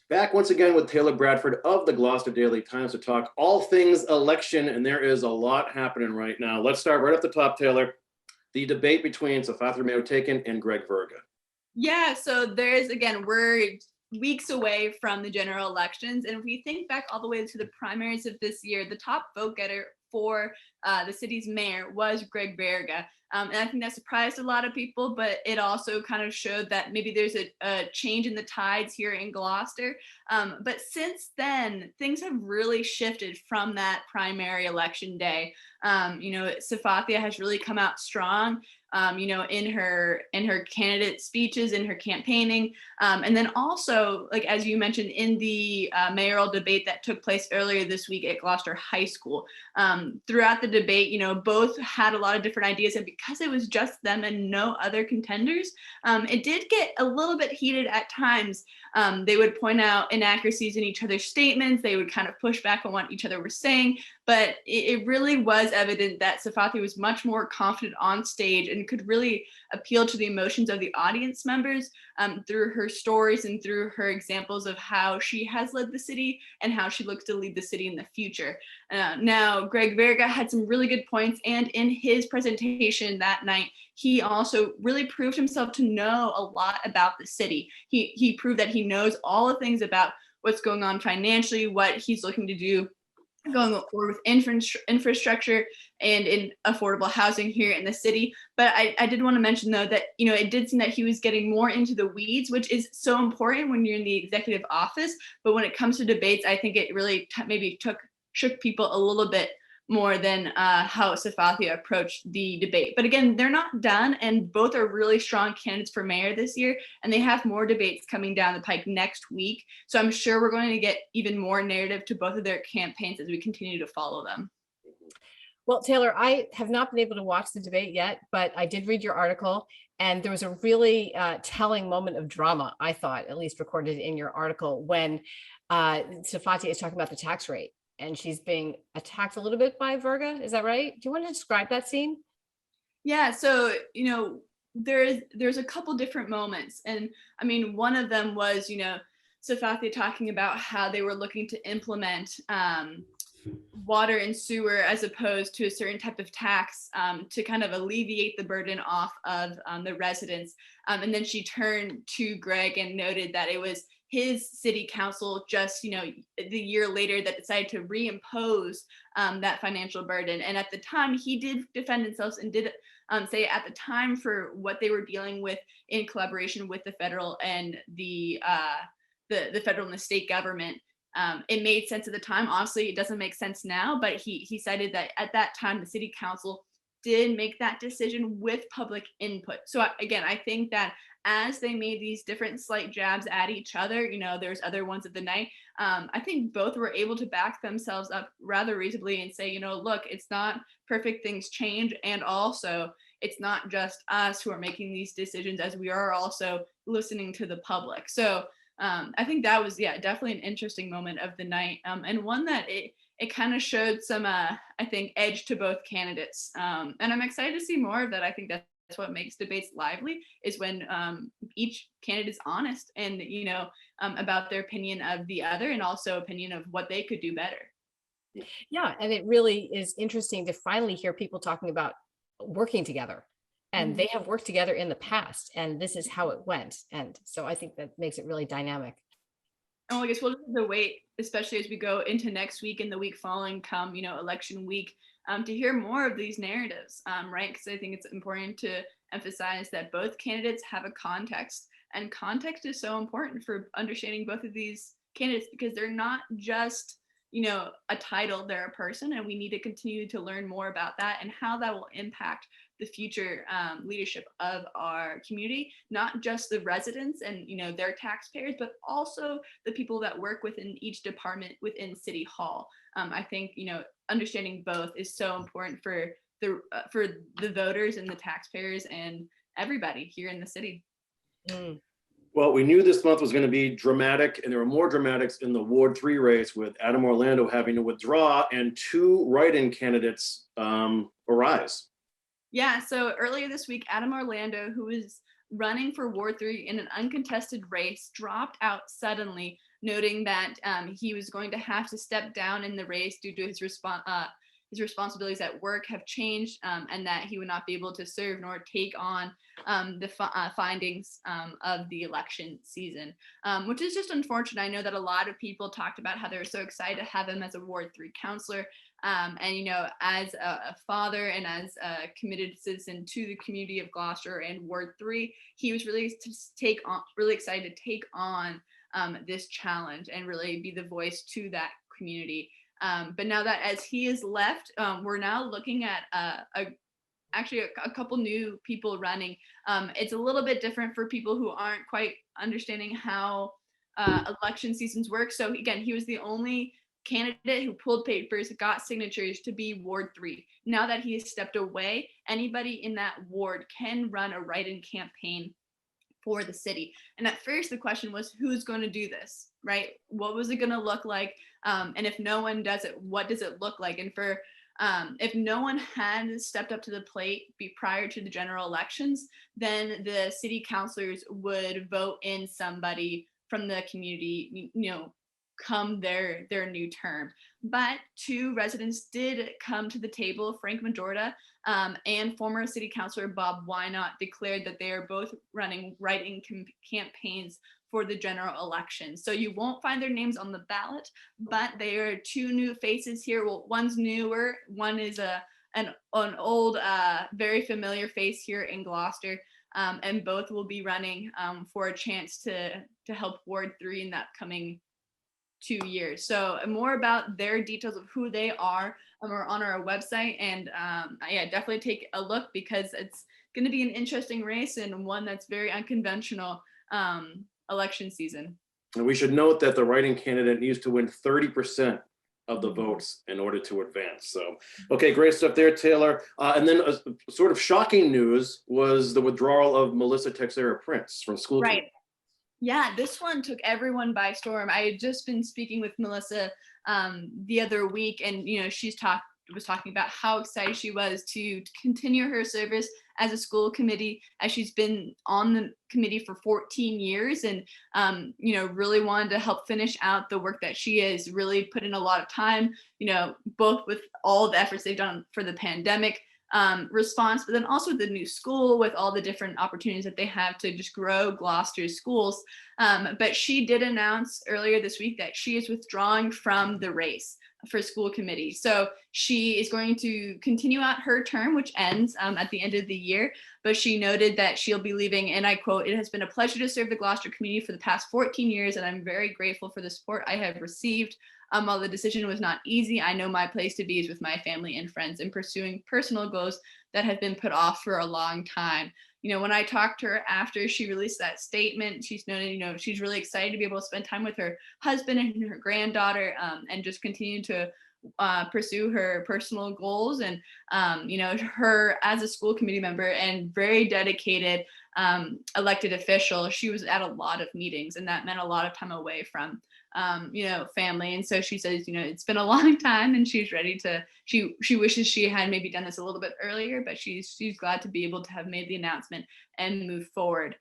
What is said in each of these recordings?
Back once again with Taylor Bradford of the Gloucester Daily Times to talk all things election, and there is a lot happening right now. Let's start right at the top, Taylor. The debate between Safathri Mayoral and Greg Verga. Yeah, so there's, again, we're weeks away from the general elections, and if we think back all the way to the primaries of this year, the top vote getter for the city's mayor was Greg Verga. And I think that surprised a lot of people, but it also kind of showed that maybe there's a change in the tides here in Gloucester. But since then, things have really shifted from that primary election day. Safathia has really come out strong, in her candidate speeches, in her campaigning. And then also, like, as you mentioned, in the mayoral debate that took place earlier this week at Gloucester High School. Throughout the debate, both had a lot of different ideas, and because it was just them and no other contenders, it did get a little bit heated at times. They would point out inaccuracies in each other's statements. They would kind of push back on what each other were saying, but it really was evident that Safathia was much more confident on stage and could really appeal to the emotions of the audience members through her stories and through her examples of how she has led the city and how she looks to lead the city in the future. Now, Greg Verga had some really good points, and in his presentation that night, he also really proved himself to know a lot about the city. He proved that he knows all the things about what's going on financially, what he's looking to do going forward with infrastructure and in affordable housing here in the city. But I did want to mention, though, that it did seem that he was getting more into the weeds, which is so important when you're in the executive office. But when it comes to debates, I think it really maybe shook people a little bit more than how Safathia approached the debate. But again, they're not done, and both are really strong candidates for mayor this year, and they have more debates coming down the pike next week. So I'm sure we're going to get even more narrative to both of their campaigns as we continue to follow them. Well, Taylor, I have not been able to watch the debate yet, but I did read your article, and there was a really telling moment of drama, I thought, at least recorded in your article, when Safathia is talking about the tax rate. And she's being attacked a little bit by Verga. Is that right? Do you want to describe that scene? Yeah, so, there's a couple different moments. And I mean, one of them was, Safathia talking about how they were looking to implement water and sewer as opposed to a certain type of tax to kind of alleviate the burden off of the residents. And then she turned to Greg and noted that it was his city council just, the year later that decided to reimpose that financial burden. And at the time, he did defend himself and did say at the time, for what they were dealing with in collaboration with the federal and the federal and the state government, it made sense at the time. Obviously, it doesn't make sense now, but he cited that at that time, the city council did make that decision with public input. So again, I think that as they made these different slight jabs at each other, there's other ones of the night, I think both were able to back themselves up rather reasonably and say, look, it's not perfect, things change. And also, it's not just us who are making these decisions, as we are also listening to the public. So I think that was, definitely an interesting moment of the night, and one that it kind of showed some, I think, edge to both candidates. And I'm excited to see more of that. I think that's what makes debates lively, is when each candidate is honest and, about their opinion of the other, and also opinion of what they could do better. Yeah, and it really is interesting to finally hear people talking about working together. And they have worked together in the past, and this is how it went. And so I think that makes it really dynamic. Oh, I guess we'll just have to wait, especially as we go into next week and the week following, come, election week, to hear more of these narratives, right? Because I think it's important to emphasize that both candidates have a context, and context is so important for understanding both of these candidates, because they're not just, a title, they're a person, and we need to continue to learn more about that and how that will impact the future leadership of our community, not just the residents and their taxpayers, but also the people that work within each department within City Hall. I think understanding both is so important for the voters and the taxpayers and everybody here in the city. Well, we knew this month was going to be dramatic, and there were more dramatics in the Ward 3 race, with Adam Orlando having to withdraw and two write-in candidates arise. Yeah, so earlier this week, Adam Orlando, who was running for Ward 3 in an uncontested race, dropped out suddenly noting that he was going to have to step down in the race due to his responsibilities at work have changed, and that he would not be able to serve nor take on the findings of the election season, which is just unfortunate. I know that a lot of people talked about how they were so excited to have him as a Ward 3 counselor. And, you know, as a father and as a committed citizen to the community of Gloucester and Ward 3, he was really excited to take on this challenge and really be the voice to that community. But now that as he is left, we're now looking at actually a couple new people running. It's a little bit different for people who aren't quite understanding how election seasons work. So again, he was the only candidate who pulled papers, got signatures to be Ward 3. Now that he has stepped away, anybody in that ward can run a write-in campaign for the city. And at first the question was, who's going to do this, right? What was it going to look like? And if no one does it, what does it look like? And for if no one had stepped up to the plate prior to the general elections, then the city councilors would vote in somebody from the community, you know, come their new term. But two residents did come to the table. Frank Majorda and former city councilor Bob Wynot declared that they are both running write-in campaigns for the general election. So you won't find their names on the ballot, but they are two new faces here. Well, one's newer, one is an old, very familiar face here in Gloucester, and both will be running for a chance to help Ward 3 in the upcoming 2 years. So more about their details of who they are on our website, and yeah, definitely take a look, because it's going to be an interesting race and one that's very unconventional election season. And we should note that the writing candidate needs to win 30% of the votes in order to advance. So, okay, great stuff there, Taylor. And then a sort of shocking news was the withdrawal of Melissa Texera Prince from school. Right. Yeah, this one took everyone by storm. I had just been speaking with Melissa the other week, and you know, was talking about how excited she was to continue her service as a school committee, as she's been on the committee for 14 years, and you know, really wanted to help finish out the work that she has really put in a lot of time, you know, both with all the efforts they've done for the pandemic response, but then also the new school with all the different opportunities that they have to just grow Gloucester's schools. But she did announce earlier this week that she is withdrawing from the race for school committee. So she is going to continue out her term, which ends at the end of the year. But she noted that she'll be leaving, and I quote, "It has been a pleasure to serve the Gloucester community for the past 14 years, and I'm very grateful for the support I have received. While the decision was not easy, I know my place to be is with my family and friends and pursuing personal goals that have been put off for a long time." You know, when I talked to her after she released that statement, she's noted, you know, she's really excited to be able to spend time with her husband and her granddaughter, and just continue to pursue her personal goals. And, you know, her as a school committee member and very dedicated elected official, she was at a lot of meetings, and that meant a lot of time away from you know, family. And so she says, you know, it's been a long time, and she's ready to, she wishes she had maybe done this a little bit earlier, but she's glad to be able to have made the announcement and move forward.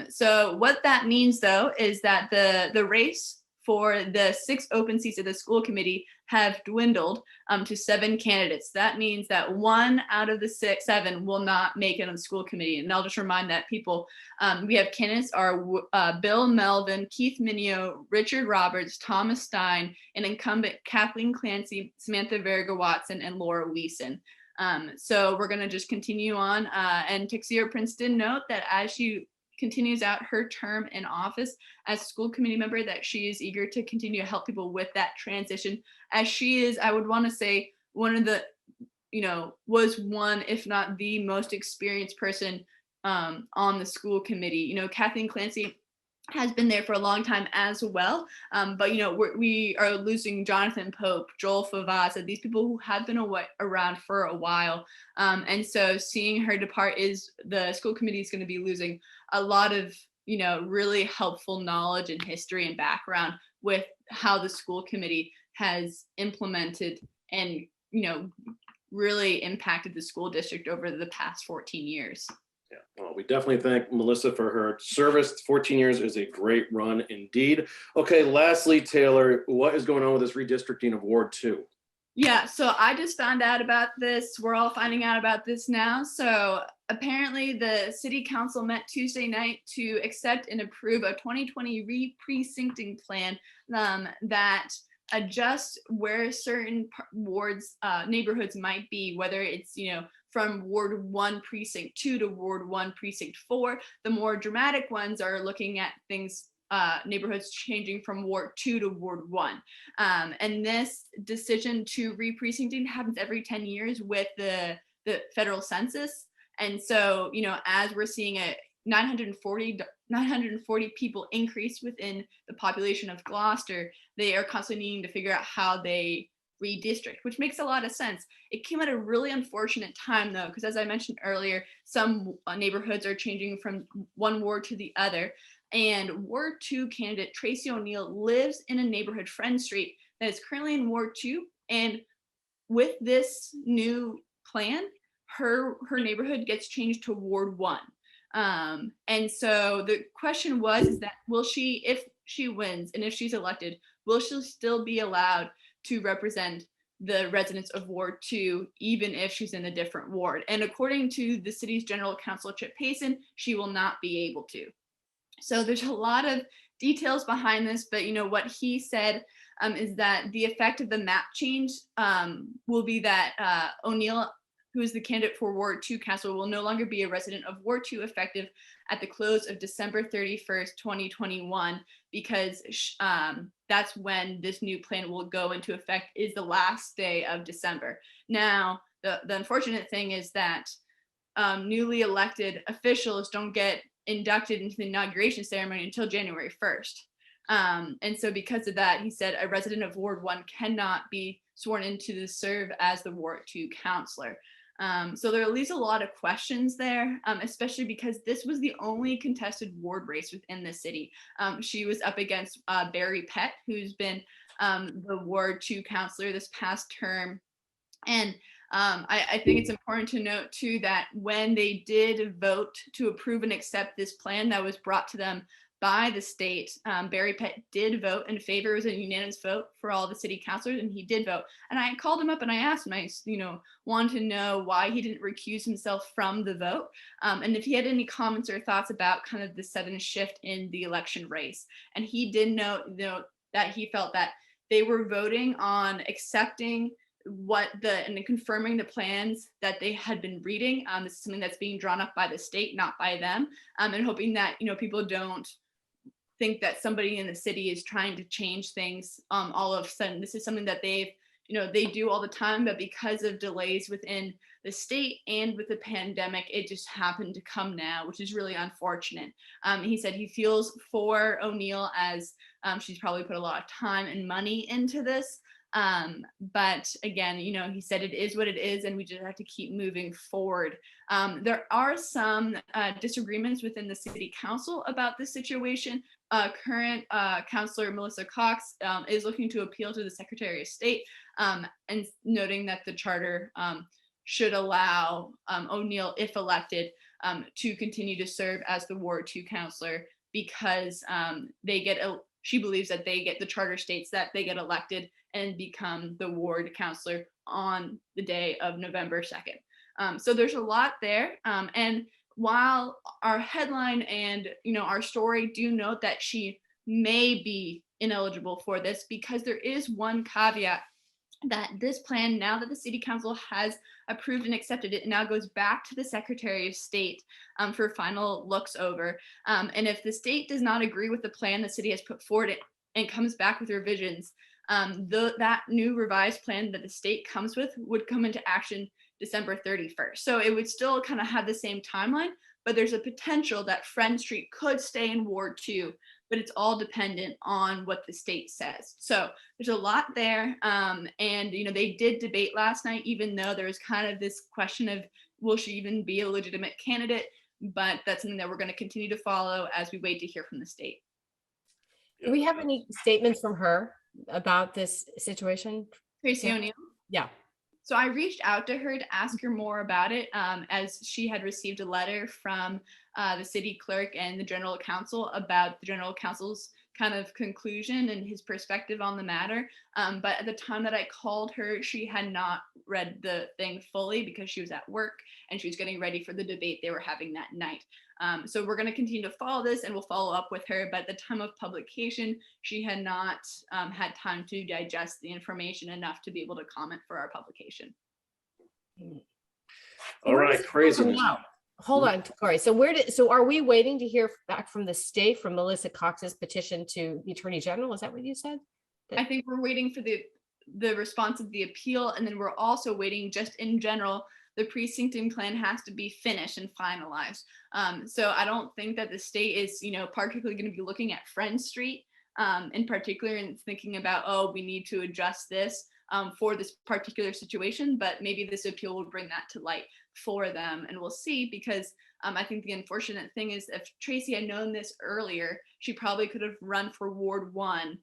So what that means, though, is that the race for the 6 open seats of the school committee have dwindled to 7 candidates. That means that 1 out of the 7 will not make it on the school committee. And I'll just remind that people, we have candidates are Bill Melvin, Keith Minio, Richard Roberts, Thomas Stein, and incumbent Kathleen Clancy, Samantha Verga-Watson, and Laura Weeson. So we're going to just continue on. And Texera Prince did note that as she continues out her term in office as school committee member, that she is eager to continue to help people with that transition, as she is, I would want to say, one of the, you know, was one, if not the most experienced person on the school committee. You know, Kathleen Clancy has been there for a long time as well. But, you know, we are losing Jonathan Pope, Joel Favazza, these people who have been around for a while. And so seeing her depart, the school committee is going to be losing a lot of, you know, really helpful knowledge and history and background with how the school committee has implemented and, you know, really impacted the school district over the past 14 years. Yeah, well, we definitely thank Melissa for her service. 14 years is a great run indeed. Okay, lastly, Taylor, what is going on with this redistricting of Ward 2? Yeah, so I just found out about this. We're all finding out about this now. So apparently the city council met Tuesday night to accept and approve a 2020 re-precincting plan that adjusts where certain wards, neighborhoods might be, whether it's, from Ward 1 Precinct 2 to Ward 1 Precinct 4. The more dramatic ones are looking at things, neighborhoods changing from Ward 2 to Ward 1. And this decision to re-precincting happens every 10 years with the federal census. And so, as we're seeing a 940 people increase within the population of Gloucester, they are constantly needing to figure out how they redistrict, which makes a lot of sense. It came at a really unfortunate time though, because as I mentioned earlier, some neighborhoods are changing from one ward to the other. And Ward 2 candidate Tracy O'Neill lives in a neighborhood, Friend Street, that is currently in Ward 2. And with this new plan, her neighborhood gets changed to Ward 1. And so the question is that will she, if she wins and if she's elected, will she still be allowed to represent the residents of Ward 2, even if she's in a different ward? And according to the city's general counsel, Chip Payson, she will not be able to. So there's a lot of details behind this, but what he said is that the effect of the map change will be that O'Neill, who is the candidate for Ward 2 council, will no longer be a resident of Ward 2 effective at the close of December 31st, 2021, because that's when this new plan will go into effect, is the last day of December. Now, the unfortunate thing is that newly elected officials don't get inducted into the inauguration ceremony until January 1st. And so because of that, he said a resident of Ward 1 cannot be sworn in to serve as the Ward 2 counselor. So there leaves a lot of questions there, especially because this was the only contested ward race within the city. She was up against Barry Pett, who's been the Ward 2 counselor this past term. And I think it's important to note too that when they did vote to approve and accept this plan that was brought to them by the state, Barry Pett did vote in favor. It was a unanimous vote for all the city councilors, and he did vote. And I called him up and I asked him, I wanted to know why he didn't recuse himself from the vote, and if he had any comments or thoughts about kind of the sudden shift in the election race. And he did note that he felt that they were voting on accepting and confirming the plans that they had been reading. This is something that's being drawn up by the state, not by them, and hoping that people don't think that somebody in the city is trying to change things all of a sudden. This is something that they do all the time, but because of delays within the state and with the pandemic, it just happened to come now, which is really unfortunate. He said he feels for O'Neill, as she's probably put a lot of time and money into this. But again, he said it is what it is, and we just have to keep moving forward. There are some disagreements within the city council about this situation. Current councilor Melissa Cox is looking to appeal to the Secretary of State, and noting that the charter should allow O'Neill, if elected, to continue to serve as the Ward 2 counselor, because she believes that the charter states that they get elected and become the ward counselor on the day of November 2nd. So there's a lot there. And while our headline and our story do note that she may be ineligible for this, because there is one caveat that this plan, now that the city council has approved and accepted it, now goes back to the Secretary of State for final looks over. And if the state does not agree with the plan the city has put forward and comes back with revisions, that new revised plan that the state comes with would come into action December 31st. So it would still kind of have the same timeline, but there's a potential that Friend Street could stay in Ward 2, but it's all dependent on what the state says. So there's a lot there. And they did debate last night, even though there was kind of this question of, will she even be a legitimate candidate? But that's something that we're going to continue to follow as we wait to hear from the state. Do we have any statements from her about this situation? Tracy O'Neill? Yeah. So I reached out to her to ask her more about it, as she had received a letter from the city clerk and the general counsel about the general counsel's kind of conclusion and his perspective on the matter. But at the time that I called her, she had not read the thing fully because she was at work and she was getting ready for the debate they were having that night. So we're going to continue to follow this and we'll follow up with her. But at the time of publication, she had not had time to digest the information enough to be able to comment for our publication. All right, crazy. Now, hold on, Corey. So are we waiting to hear back from the state from Melissa Cox's petition to the Attorney General? Is that what you said? I think we're waiting for the response of the appeal, and then we're also waiting just in general. The precincting plan has to be finished and finalized. So I don't think that the state is, particularly going to be looking at Friend Street in particular and thinking about, oh, we need to adjust this for this particular situation, but maybe this appeal will bring that to light for them, and we'll see, because I think the unfortunate thing is if Tracy had known this earlier, she probably could have run for Ward 1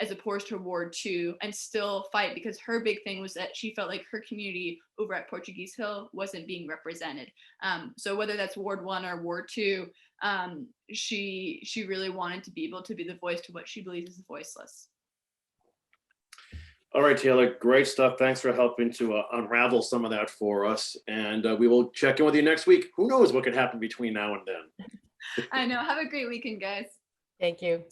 as opposed to Ward 2 and still fight, because her big thing was that she felt like her community over at Portuguese Hill wasn't being represented. So whether that's Ward 1 or Ward 2, she really wanted to be able to be the voice to what she believes is voiceless. All right, Taylor, great stuff. Thanks for helping to unravel some of that for us. And we will check in with you next week. Who knows what could happen between now and then. I know. Have a great weekend, guys. Thank you.